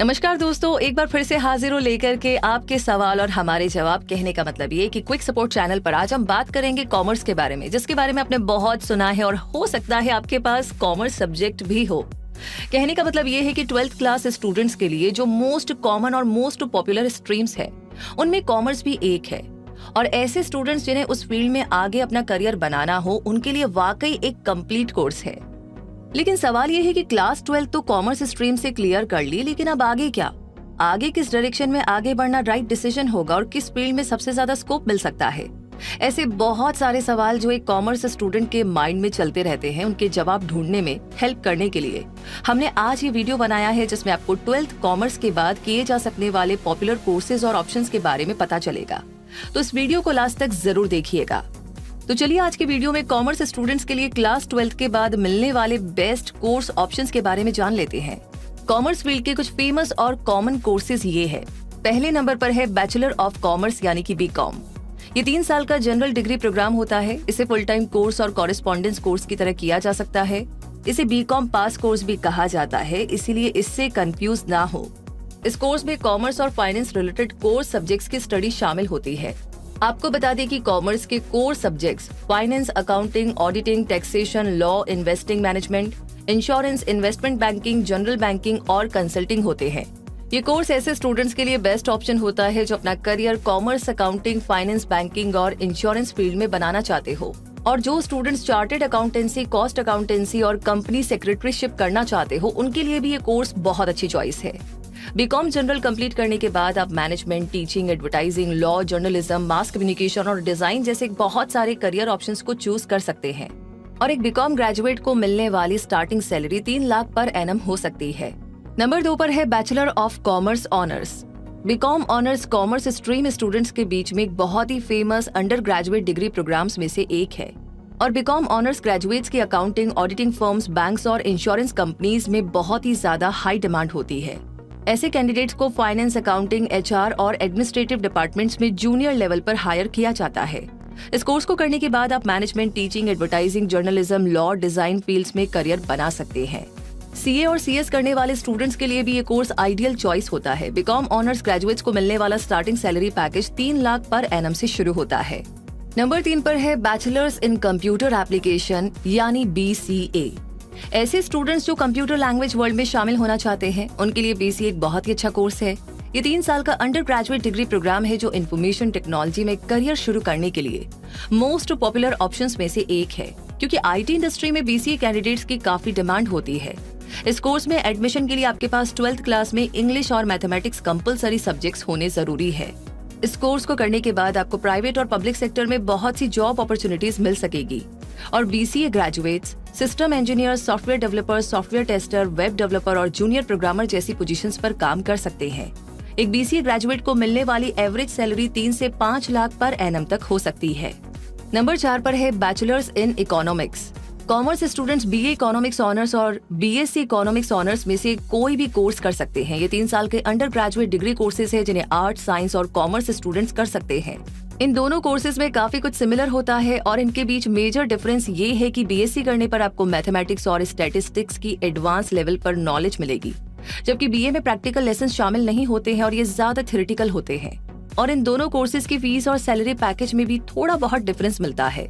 नमस्कार दोस्तों, एक बार फिर से हाजिर हो लेकर के आपके सवाल और हमारे जवाब। कहने का मतलब ये कि क्विक सपोर्ट चैनल पर आज हम बात करेंगे कॉमर्स के बारे में, जिसके बारे में आपने बहुत सुना है और हो सकता है आपके पास कॉमर्स सब्जेक्ट भी हो। कहने का मतलब ये है कि 12th क्लास स्टूडेंट्स के लिए जो मोस्ट कॉमन और मोस्ट पॉपुलर स्ट्रीम्स है, उनमें कॉमर्स भी एक है। और ऐसे स्टूडेंट्स जिन्हें उस फील्ड में आगे अपना करियर बनाना हो, उनके लिए वाकई एक कंप्लीट कोर्स है। लेकिन सवाल ये है कि क्लास 12 तो कॉमर्स स्ट्रीम से क्लियर कर ली, लेकिन अब आगे क्या? आगे किस डायरेक्शन में आगे बढ़ना राइट डिसीजन होगा और किस फील्ड में सबसे ज्यादा स्कोप मिल सकता है? ऐसे बहुत सारे सवाल जो एक कॉमर्स स्टूडेंट के माइंड में चलते रहते हैं, उनके जवाब ढूंढने में हेल्प करने के लिए हमने आज ये वीडियो बनाया है, जिसमें आपको 12th कॉमर्स के बाद किए जा सकने वाले पॉपुलर कोर्सेज और ऑप्शंस के बारे में पता चलेगा। तो इस वीडियो को लास्ट तक जरूर देखिएगा। तो चलिए आज के वीडियो में कॉमर्स स्टूडेंट्स के लिए क्लास 12 के बाद मिलने वाले बेस्ट कोर्स ऑप्शंस के बारे में जान लेते हैं। कॉमर्स फील्ड के कुछ फेमस और कॉमन कोर्सेज ये है। पहले नंबर पर है बैचलर ऑफ कॉमर्स यानी कि बीकॉम। ये 3 साल का जनरल डिग्री प्रोग्राम होता है। इसे फुल टाइम कोर्स और कॉरेस्पॉन्डेंस कोर्स की तरह किया जा सकता है। इसे बीकॉम पास कोर्स भी कहा जाता है, इसीलिए इससे कंफ्यूज ना हो। इस कोर्स में कॉमर्स और फाइनेंस रिलेटेड कोर सब्जेक्ट्स की स्टडी शामिल होती है। आपको बता दें कि कॉमर्स के core subjects finance, accounting, auditing, taxation, law, investing management, insurance, investment banking, general banking और कंसल्टिंग होते हैं। ये कोर्स ऐसे स्टूडेंट्स के लिए बेस्ट ऑप्शन होता है जो अपना career commerce, accounting, finance, banking और इंश्योरेंस फील्ड में बनाना चाहते हो। और जो students chartered accountancy, cost accountancy और कंपनी सेक्रेटरीशिप करना चाहते हो, उनके लिए भी ये कोर्स बहुत अच्छी चॉइस है। बीकॉम जनरल कंप्लीट करने के बाद आप management, teaching, advertising, law, journalism, mass communication और डिजाइन जैसे बहुत सारे करियर ऑप्शंस को चूज कर सकते हैं। और एक बीकॉम ग्रेजुएट को मिलने वाली starting salary 3 lakh per annum हो सकती है। नंबर 2 पर है bachelor of commerce honours. BCom honours commerce stream students के बीच में एक बहुत ही famous undergraduate degree programmes में से एक है। और बीकॉम ऑनर्स ग्रेजुएट्स की अकाउंटिंग, ऑडिटिंग फर्म्स, बैंक्स और इंश्योरेंस कंपनीज में बहुत ही ज्यादा हाई डिमांड होती है। ऐसे कैंडिडेट्स को फाइनेंस, अकाउंटिंग, एचआर और एडमिनिस्ट्रेटिव डिपार्टमेंट्स में जूनियर लेवल पर हायर किया जाता है। इस कोर्स को करने के बाद आप management, teaching, advertising, journalism, law, design fields में करियर बना सकते हैं। सीए और सीएस करने वाले स्टूडेंट्स के लिए भी ये कोर्स आइडियल चॉइस होता है। बीकॉम ऑनर्स ग्रेजुएट्स को मिलने वाला starting salary package 3 lakh per annum से शुरू होता है। नंबर 3 पर है बैचलर्स इन कंप्यूटर एप्लीकेशन यानी BCA। ऐसे स्टूडेंट्स जो कंप्यूटर लैंग्वेज वर्ल्ड में शामिल होना चाहते हैं, उनके लिए BCA एक बहुत ही अच्छा कोर्स है। ये 3 साल का अंडर ग्रेजुएट डिग्री प्रोग्राम है जो इंफॉर्मेशन टेक्नोलॉजी में करियर शुरू करने के लिए मोस्ट पॉपुलर ऑप्शंस में से एक है, क्योंकि आईटी इंडस्ट्री में BCA कैंडिडेट्स की काफी डिमांड होती है। इस कोर्स में एडमिशन के लिए आपके पास 12th क्लास में इंग्लिश और मैथमेटिक्स कंपलसरी सब्जेक्ट्स होने जरूरी है। इस कोर्स को करने के बाद आपको प्राइवेट और पब्लिक सेक्टर में बहुत सी जॉब अपॉर्चुनिटीज मिल सकेगी। और BCA graduates system engineer, software developer, software tester, web developer और जूनियर प्रोग्रामर जैसी पोजीशंस पर काम कर सकते हैं। एक BCA ग्रेजुएट को मिलने वाली एवरेज सैलरी 3 से 5 लाख पर एनम तक हो सकती है। नंबर 4 पर है bachelors in economics. Commerce students BA economics honours और BSc इकोनॉमिक्स ऑनर्स में से कोई भी कोर्स कर सकते हैं। ये 3 साल के अंडर ग्रेजुएट डिग्री कोर्सेज हैं जिन्हें आर्ट, साइंस और कॉमर्स स्टूडेंट्स कर सकते हैं। इन दोनों कोर्सेज में काफी कुछ सिमिलर होता है और इनके बीच मेजर डिफरेंस ये है कि BSc करने पर आपको मैथमेटिक्स और स्टैटिस्टिक्स की एडवांस लेवल पर नॉलेज मिलेगी, जबकि BA में प्रैक्टिकल लेसन शामिल नहीं होते हैं और ये ज्यादा थ्योरेटिकल होते हैं। और इन दोनों कोर्सेज की फीस और सैलरी पैकेज में भी थोड़ा बहुत डिफरेंस मिलता है।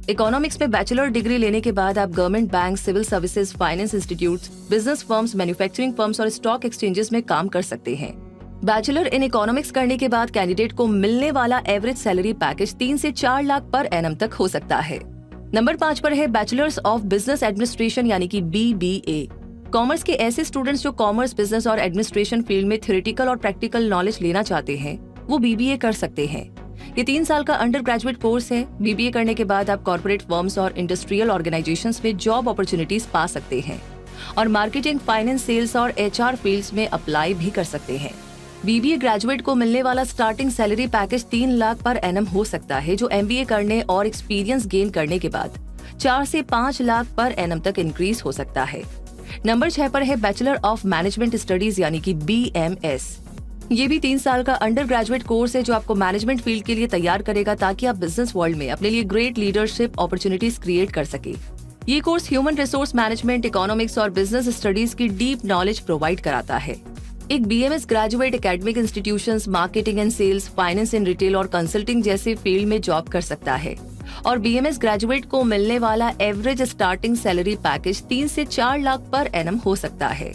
इकोनॉमिक्स में बैचलर डिग्री लेने के बाद आप government bank, civil services, finance institutes, business firms, manufacturing firms और स्टॉक एक्सचेंजेस में काम कर सकते हैं। बैचलर इन इकोनॉमिक्स करने के बाद कैंडिडेट को मिलने वाला एवरेज सैलरी पैकेज 3 से 4 लाख पर एनम तक हो सकता है। नंबर 5 पर है बैचलर्स ऑफ बिजनेस एडमिनिस्ट्रेशन यानी कि BBA। कॉमर्स के ऐसे स्टूडेंट्स जो कॉमर्स, बिजनेस और एडमिनिस्ट्रेशन फील्ड में थ्योरेटिकल और प्रैक्टिकल नॉलेज लेना चाहते हैं, वो BBA कर सकते हैं। ये 3 साल का अंडर ग्रेजुएट कोर्स है। BBA करने के बाद आप कॉर्पोरेट फर्म्स और इंडस्ट्रियल ऑर्गेनाइजेशंस में जॉब अपॉर्चुनिटीज पा सकते हैं और मार्केटिंग, फाइनेंस, सेल्स और HR फील्ड्स में अप्लाई भी कर सकते हैं। BBA ग्रेजुएट को मिलने वाला starting salary package 3 lakh per annum हो सकता है, जो MBA करने और एक्सपीरियंस गेन करने के बाद 4 से 5 लाख पर एनम तक इंक्रीज हो सकता है। नंबर 6 पर है बैचलर ऑफ मैनेजमेंट स्टडीज यानी कि BMS। ये भी 3 साल का अंडर ग्रेजुएट कोर्स है जो आपको मैनेजमेंट फील्ड के लिए तैयार करेगा, ताकि आप बिजनेस वर्ल्ड में अपने लिए ग्रेट लीडरशिप अपॉर्चुनिटीज क्रिएट कर सके। ये course human resource management, economics और बिजनेस स्टडीज की डीप नॉलेज प्रोवाइड कराता है। एक BMS graduate academic institutions, marketing and sales, finance and retail और कंसल्टिंग जैसे फील्ड में जॉब कर सकता है। और BMS ग्रेजुएट को मिलने वाला एवरेज स्टार्टिंग सैलरी पैकेज 3 से 4 लाख पर एनम हो सकता है।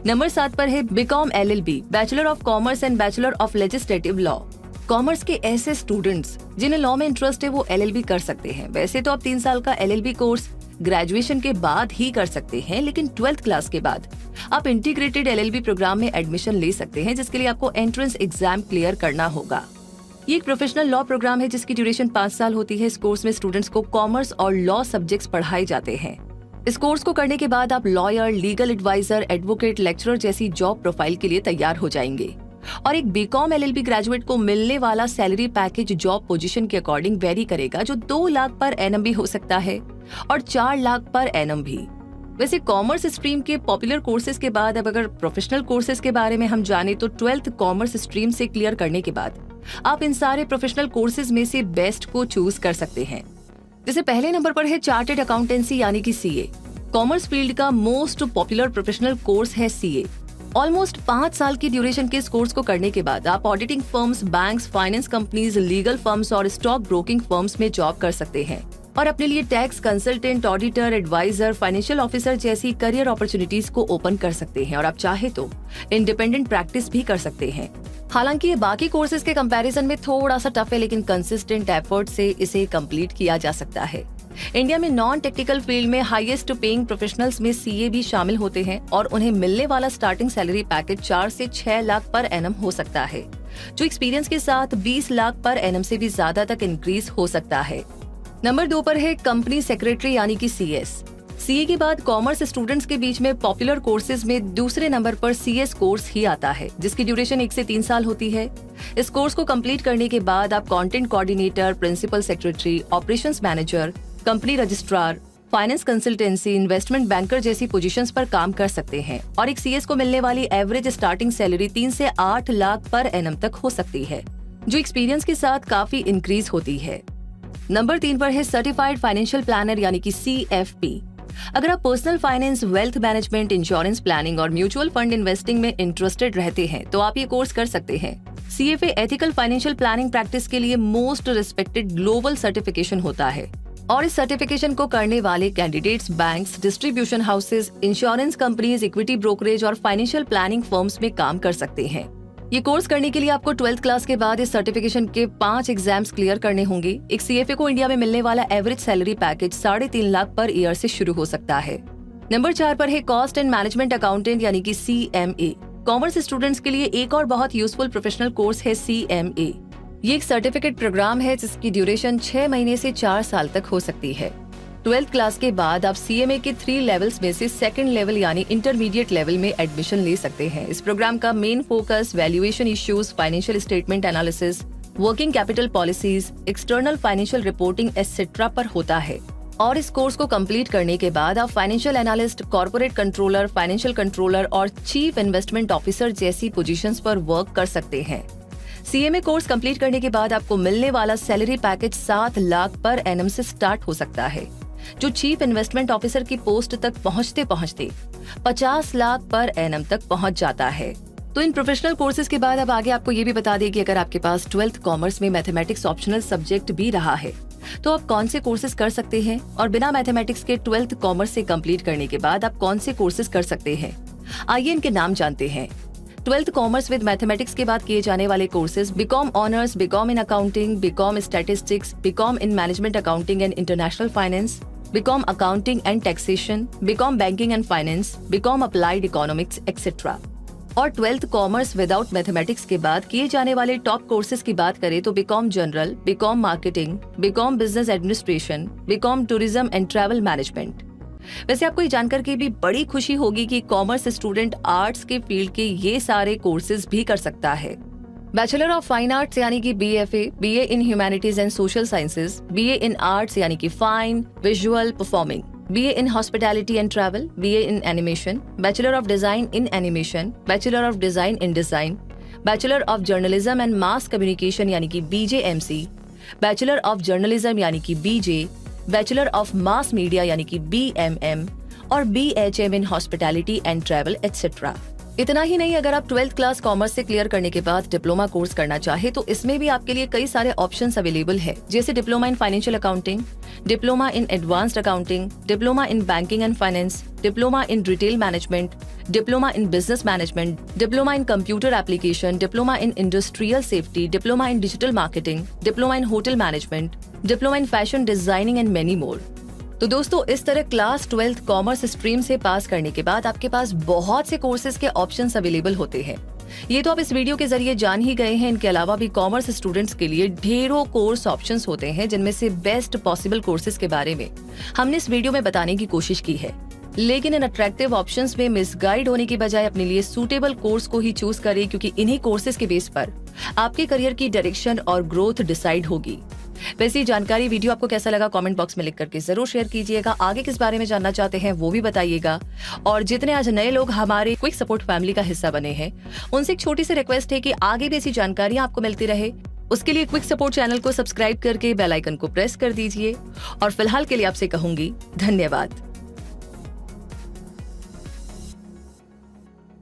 नंबर 7 पर है BCom LLB, bachelor of commerce and bachelor of legislative law. Commerce के ऐसे स्टूडेंट्स जिन्हें लॉ में इंटरेस्ट है वो LLB कर सकते हैं। वैसे तो आप 3 साल का LLB कोर्स ग्रेजुएशन के बाद ही कर सकते हैं, लेकिन 12th क्लास के बाद आप इंटीग्रेटेड LLB प्रोग्राम में एडमिशन ले सकते हैं, जिसके लिए आपको एंट्रेंस एग्जाम क्लियर करना होगा। ये एक प्रोफेशनल लॉ प्रोग्राम है जिसकी ड्यूरेशन 5 साल होती है। इस कोर्स में स्टूडेंट्स को कॉमर्स और लॉ सब्जेक्ट्स पढ़ाए जाते हैं। इस कोर्स को करने के बाद आप lawyer, legal adviser, advocate, lecturer जैसी जॉब प्रोफाइल के लिए तैयार हो जाएंगे। और एक BCom LLB ग्रेजुएट को मिलने वाला सैलरी पैकेज जॉब पोजीशन के अकॉर्डिंग वेरी करेगा, जो 2 लाख पर एनम भी हो सकता है और 4 लाख पर एनम भी। वैसे कॉमर्स स्ट्रीम के पॉपुलर कोर्सेज के बाद अब अगर प्रोफेशनल कोर्सेज के बारे में हम जाने तो 12th कॉमर्स स्ट्रीम से क्लियर करने के बाद आप इन सारे प्रोफेशनल कोर्सेज में से बेस्ट को चूज कर सकते हैं। जैसे पहले नंबर पर है चार्टेड अकाउंटेंसी यानी कि CA। कॉमर्स फील्ड का मोस्ट पॉपुलर प्रोफेशनल कोर्स है CA। ऑलमोस्ट 5 साल की ड्यूरेशन के इस कोर्स को करने के बाद आप auditing firms, banks, finance companies, legal firms और स्टॉक ब्रोकिंग फर्म्स में जॉब कर सकते हैं और अपने लिए tax consultant, auditor, adviser, financial officer जैसी करियर अपॉर्चुनिटीज को ओपन कर सकते हैं और आप चाहे तो इंडिपेंडेंट प्रैक्टिस भी कर सकते हैं। हालांकि ये बाकी कोर्सेज के कंपैरिजन में थोड़ा सा टफ है, लेकिन कंसिस्टेंट एफर्ट से इसे कंप्लीट किया जा सकता है। इंडिया में नॉन टेक्निकल फील्ड में हाईएस्ट पेइंग प्रोफेशनल्स में CA भी शामिल होते हैं और उन्हें मिलने वाला स्टार्टिंग सैलरी पैकेज 4 से 6 लाख पर एनम हो सकता है, जो एक्सपीरियंस के साथ 20 लाख पर एनम से भी ज्यादा तक इंक्रीज हो सकता है। नंबर 2 पर है कंपनी सेक्रेटरी यानी कि CS। CA के बाद कॉमर्स स्टूडेंट्स के बीच में पॉपुलर कोर्सेज में दूसरे नंबर पर CS कोर्स ही आता है, जिसकी ड्यूरेशन 1 से 3 साल होती है। इस कोर्स को कंप्लीट करने के बाद आप content coordinator, principal secretary, operations manager, company registrar, finance consultancy, investment banker जैसी पोजीशंस पर काम कर सकते हैं और एक CS को मिलने वाली एवरेज स्टार्टिंग सैलरी 3 से 8 लाख पर एनम तक हो सकती है, जो एक्सपीरियंस के साथ काफी इंक्रीज होती है। नंबर 3 पर है सर्टिफाइड फाइनेंशियल प्लानर यानी कि CFP। अगर आप personal finance, wealth management, insurance planning और म्यूचुअल फंड इन्वेस्टिंग में इंटरेस्टेड रहते हैं तो आप ये कोर्स कर सकते हैं। CFA ethical financial planning practice के लिए मोस्ट रिस्पेक्टेड ग्लोबल सर्टिफिकेशन होता है और इस सर्टिफिकेशन को करने वाले candidates banks, distribution houses, insurance companies, equity brokerage और फाइनेंशियल प्लानिंग फर्म्स में काम कर सकते हैं। ये कोर्स करने के लिए आपको 12th क्लास के बाद इस सर्टिफिकेशन के 5 एग्जाम्स क्लियर करने होंगे। एक CFA को इंडिया में मिलने वाला average salary package 3.5 lakh per year से शुरू हो सकता है। नंबर 4 पर है कॉस्ट एंड मैनेजमेंट अकाउंटेंट यानी कि CMA। कॉमर्स स्टूडेंट्स के लिए एक और बहुत यूजफुल प्रोफेशनल कोर्स है CMA। ये एक सर्टिफिकेट प्रोग्राम है जिसकी ड्यूरेशन 6 महीने से 4 साल तक हो सकती है। 12th क्लास के बाद आप CMA के 3 लेवल्स में से 2nd लेवल यानी इंटरमीडिएट लेवल में एडमिशन ले सकते हैं। इस प्रोग्राम का main focus valuation issues, financial statement analysis, working capital policies, external financial reporting etcetera पर होता है और इस कोर्स को कंप्लीट करने के बाद आप financial analyst, corporate controller, financial controller और चीफ इन्वेस्टमेंट ऑफिसर जैसी पोजीशंस पर वर्क कर सकते हैं। CMA कोर्स कंप्लीट करने के बाद आपको मिलने वाला salary package 7 lakh per annum से स्टार्ट हो सकता है, जो चीफ इन्वेस्टमेंट ऑफिसर की पोस्ट तक पहुंचते पहुंचते 50 लाख पर एनम तक पहुंच जाता है। तो इन प्रोफेशनल कोर्सेज के बाद अब आगे आपको ये भी बता दें कि अगर आपके पास 12th कॉमर्स में मैथमेटिक्स ऑप्शनल सब्जेक्ट भी रहा है तो आप कौन से कोर्सेज कर सकते हैं और बिना मैथमेटिक्स के 12th कॉमर्स से कंप्लीट करने के बाद आप कौन से कोर्सेज कर सकते हैं। आइए इनके नाम जानते हैं। 12th कॉमर्स विद मैथमेटिक्स के बाद किए जाने वाले courses BCom honours, BCom in accounting, BCom statistics, BCom in management accounting and international finance, BCom accounting and taxation, BCom banking and finance, BCom applied economics etcetera. और 12th commerce without mathematics के बाद किए जाने वाले top courses की बात करें तो BCom general, BCom marketing, BCom business administration, BCom tourism and travel management. वैसे आपको ये जानकर के भी बड़ी खुशी होगी कि कॉमर्स स्टूडेंट आर्ट्स के फील्ड के ये सारे कोर्सेज भी कर सकता है। बैचलर ऑफ फाइन आर्ट्स यानी कि BFA, BA in humanities and social sciences, BA in arts यानी कि fine, visual, performing, BA in Hospitality and Travel, BA in Animation, Bachelor of Design in Animation, Bachelor of Design in Design, Bachelor of Journalism and Mass Communication यानी कि BJMC, Bachelor of Journalism यानी कि BJ, Bachelor of Mass Media यानी कि BMM और BHM in Hospitality and Travel etc. इतना ही नहीं, अगर आप 12th क्लास कॉमर्स से क्लियर करने के बाद डिप्लोमा कोर्स करना चाहे तो इसमें भी आपके लिए कई सारे ऑप्शंस अवेलेबल है, जैसे diploma in financial accounting, diploma in advanced accounting, diploma in banking and finance, diploma in retail management, diploma in business management, diploma in computer application, diploma in industrial safety, diploma in digital marketing, diploma in hotel management, diploma in fashion designing and many more. तो दोस्तों, इस तरह class 12th commerce stream से पास करने के बाद आपके पास बहुत से कोर्सेज के ऑप्शंस अवेलेबल होते हैं। ये तो आप इस वीडियो के जरिए जान ही गए हैं। इनके अलावा भी कॉमर्स स्टूडेंट्स के लिए ढेरों कोर्स ऑप्शंस होते हैं, जिनमें से बेस्ट पॉसिबल कोर्सेज के बारे में हमने इस वीडियो में बताने की कोशिश की है। लेकिन इन अट्रैक्टिव ऑप्शंस में मिसगाइड होने की बजाय अपने लिए सूटेबल कोर्स को ही चूज करें, क्योंकि इन्हीं कोर्सेज के बेस पर आपके करियर की डायरेक्शन और ग्रोथ डिसाइड होगी। वैसी जानकारी वीडियो आपको कैसा लगा कमेंट बॉक्स में लिख करके जरूर शेयर कीजिएगा। आगे किस बारे में जानना चाहते हैं वो भी बताइएगा। और जितने आज नए लोग हमारे क्विक सपोर्ट फैमिली का हिस्सा बने हैं, उनसे एक छोटी सी रिक्वेस्ट है कि आगे भी ऐसी जानकारियां आपको मिलती रहे, उसके लिए क्विक सपोर्ट चैनल को सब्सक्राइब करके बेल आइकन को प्रेस कर दीजिए। और फिलहाल के लिए आपसे कहूंगी धन्यवाद।